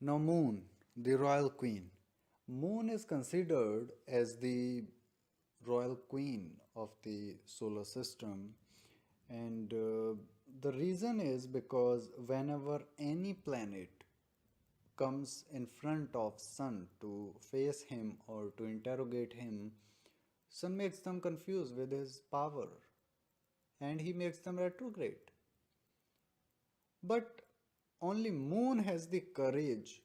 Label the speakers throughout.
Speaker 1: Now, Moon, the royal queen. Moon is considered as the royal queen of the solar system, and the reason is because whenever any planet comes in front of Sun to face him or to interrogate him, Sun makes them confused with his power and he makes them retrograde. But only Moon has the courage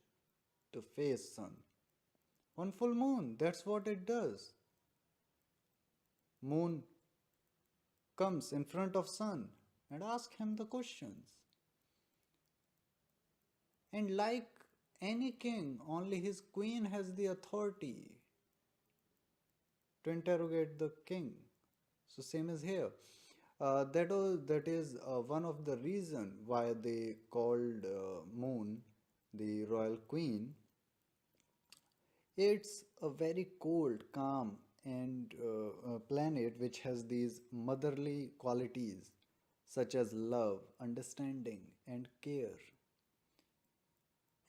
Speaker 1: to face Sun. On full moon, that's what it does. Moon comes in front of Sun and asks him the questions. And like any king, only his queen has the authority to interrogate the king. So same as here. That is one of the reason why they called Moon the royal queen. It's a very cold, calm, and planet which has these motherly qualities such as love, understanding, and care.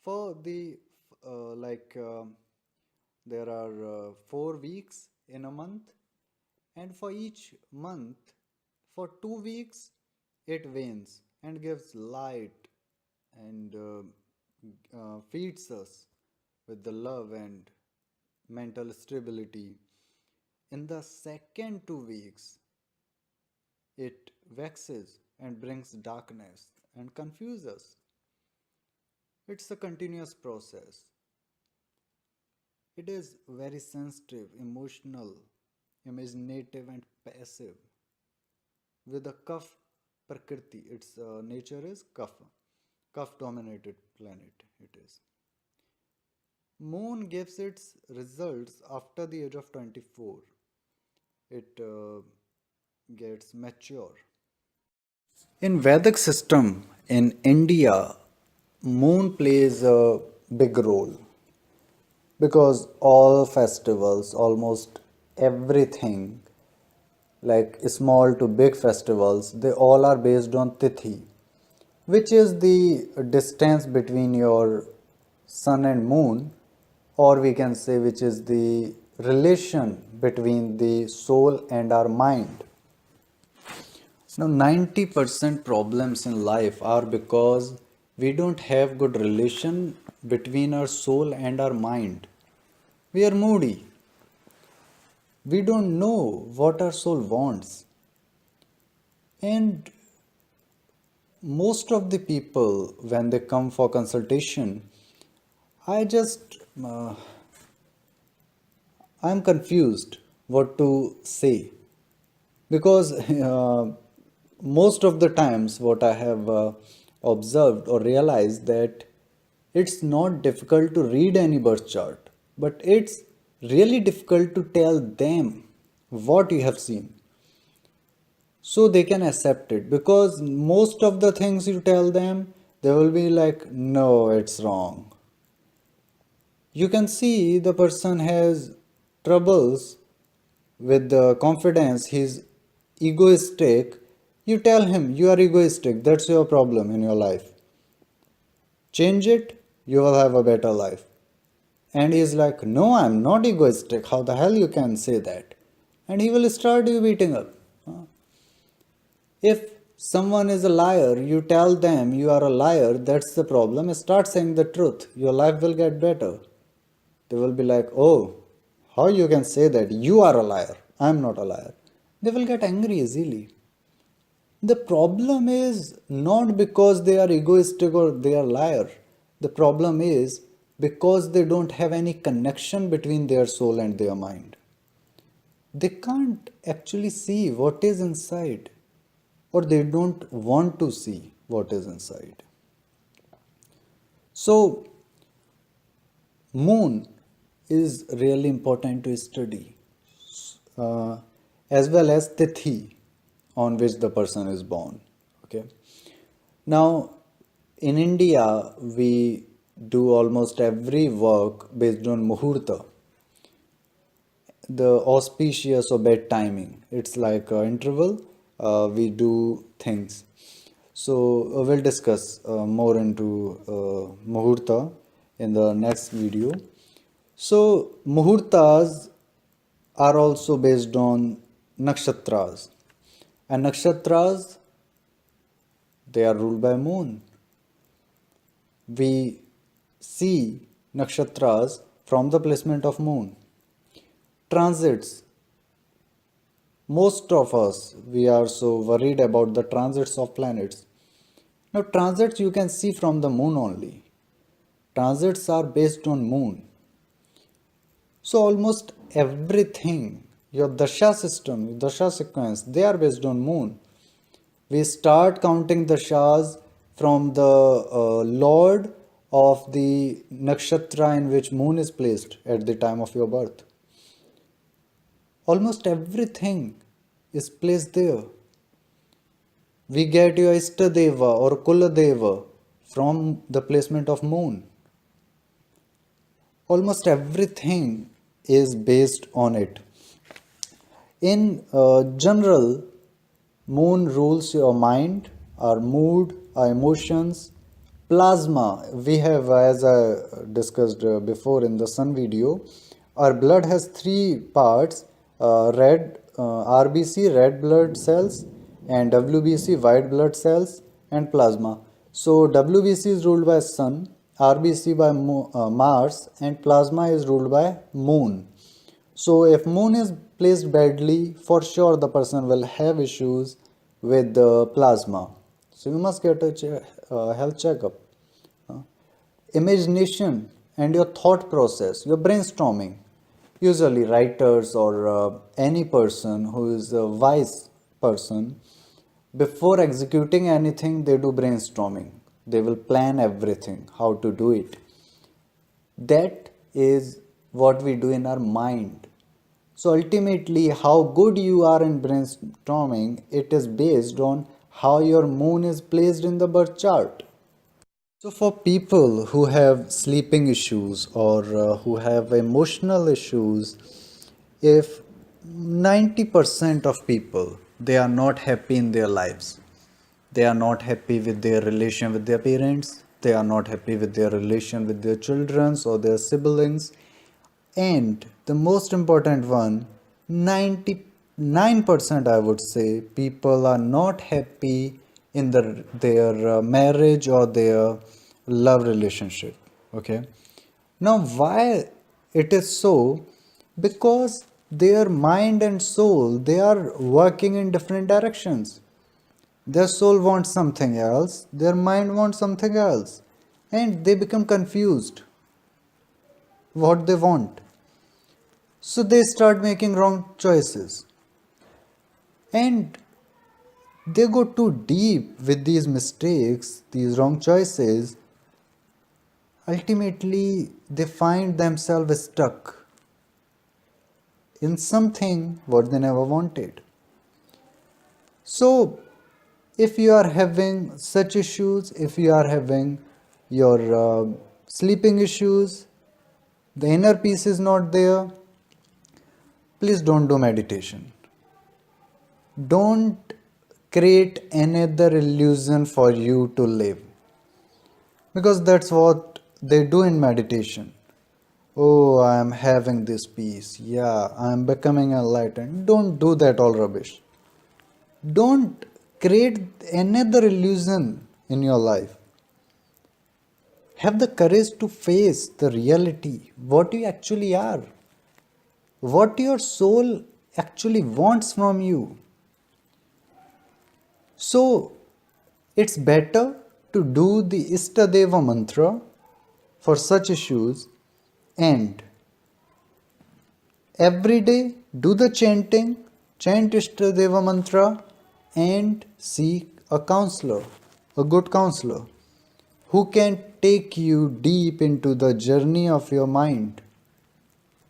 Speaker 1: For the like there are 4 weeks in a month, and for each month, for 2 weeks, it wanes and gives light and feeds us with the love and mental stability. In the second 2 weeks, it vexes and brings darkness and confuses. It's a continuous process. It is very sensitive, emotional, imaginative, and passive. With a Kaf Prakriti, its nature is Kaf dominated planet. It is. Moon gives its results after the age of 24. It gets mature. In Vedic system in India, moon plays a big role because all festivals, almost everything, like small to big festivals, they all are based on Tithi, which is the distance between your sun and moon, or we can say which is the relation between the soul and our mind. Now, 90% problems in life are because we don't have good relation between our soul and our mind. We are moody. We don't know what our soul wants. And most of the people, when they come for consultation, I just, I'm confused what to say because most of the times what I have observed or realized that it's not difficult to read any birth chart, but it's really difficult to tell them what you have seen so they can accept it, because most of the things you tell them they will be like, no, it's wrong. You can see the person has troubles with the confidence, he's egoistic. You tell him you are egoistic, that's your problem in your life, change it, you will have a better life. And he's like, no, I'm not egoistic, how the hell you can say that? And he will start you beating up. If someone is a liar, you tell them you are a liar, that's the problem. Start saying the truth, your life will get better. They will be like, oh, how you can say that? You are a liar. I am not a liar. They will get angry easily. The problem is not because they are egoistic or they are liar. The problem is because they don't have any connection between their soul and their mind. They can't actually see what is inside, or they don't want to see what is inside. So, moon is really important to study, uh, as well as tithi on which the person is born. Okay. Now, in India, we do almost every work based on muhurta, the auspicious or bad timing. It's like an interval. We do things. So we'll discuss more into muhurta in the next video. So, muhurtas are also based on nakshatras, and nakshatras, they are ruled by moon. We see nakshatras from the placement of moon. Transits, most of us, we are so worried about the transits of planets. Now transits you can see from the moon only. Transits are based on moon. So almost everything, your dasha system, your dasha sequence, they are based on moon. We start counting dashas from the lord of the nakshatra in which moon is placed at the time of your birth. Almost everything is placed there. We get your Istadeva or Kuladeva from the placement of moon. Almost everything is based on it. In general, moon rules your mind, our mood, our emotions. Plasma, we have, as I discussed before in the sun video, our blood has three parts, red RBC, red blood cells, and WBC, white blood cells, and plasma. So WBC is ruled by sun, RBC by Mars, and plasma is ruled by moon. So if moon is placed badly, for sure the person will have issues with the plasma. So you must get a health checkup. Imagination and your thought process, your brainstorming. Usually writers or any person who is a wise person, before executing anything, they do brainstorming. They will plan everything, how to do it. That is what we do in our mind. So ultimately, how good you are in brainstorming, it is based on how your moon is placed in the birth chart. So for people who have sleeping issues or who have emotional issues, if 90% of people, they are not happy in their lives, they are not happy with their relation with their parents, they are not happy with their relation with their children or their siblings, and the most important one, 99% I would say, people are not happy in their marriage or their love relationship. Okay. Now, why it is so? Because their mind and soul, they are working in different directions. Their soul wants something else, their mind wants something else, and they become confused what they want. So they start making wrong choices. And they go too deep with these mistakes, these wrong choices. Ultimately, they find themselves stuck in something what they never wanted. So, if you are having such issues, if you are having your sleeping issues, the inner peace is not there, please don't do meditation. Don't create another illusion for you to live, because that's what they do in meditation. Oh, I am having this peace. Yeah, I am becoming enlightened. Don't do that all rubbish. Don't create another illusion in your life. Have the courage to face the reality, what you actually are, what your soul actually wants from you. So, it's better to do the Istadeva mantra for such issues, and every day do the chanting, chant Istadeva mantra, and seek a counselor, a good counselor, who can take you deep into the journey of your mind.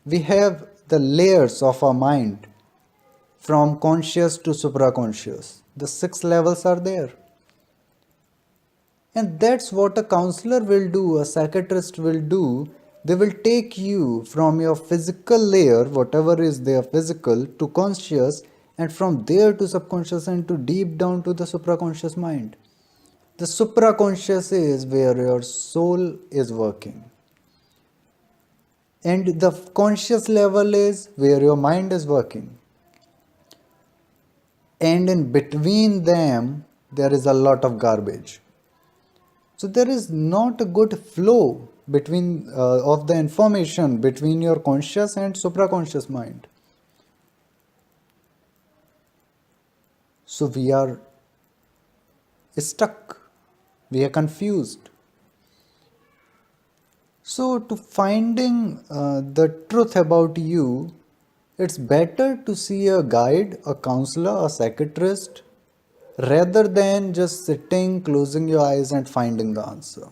Speaker 1: We have the layers of our mind from conscious to supraconscious. The 6 levels are there. And that's what a counselor will do, a psychiatrist will do. They will take you from your physical layer, whatever is there physical, to conscious, and from there to subconscious and to deep down to the supraconscious mind. The supraconscious is where your soul is working. and the conscious level is where your mind is working, and in between them there is a lot of garbage. So there is not a good flow between of the information between your conscious and supraconscious mind. So we are stuck, we are confused. So to finding the truth about you, it's better to see a guide, a counselor, a psychiatrist, rather than just sitting, closing your eyes and finding the answer.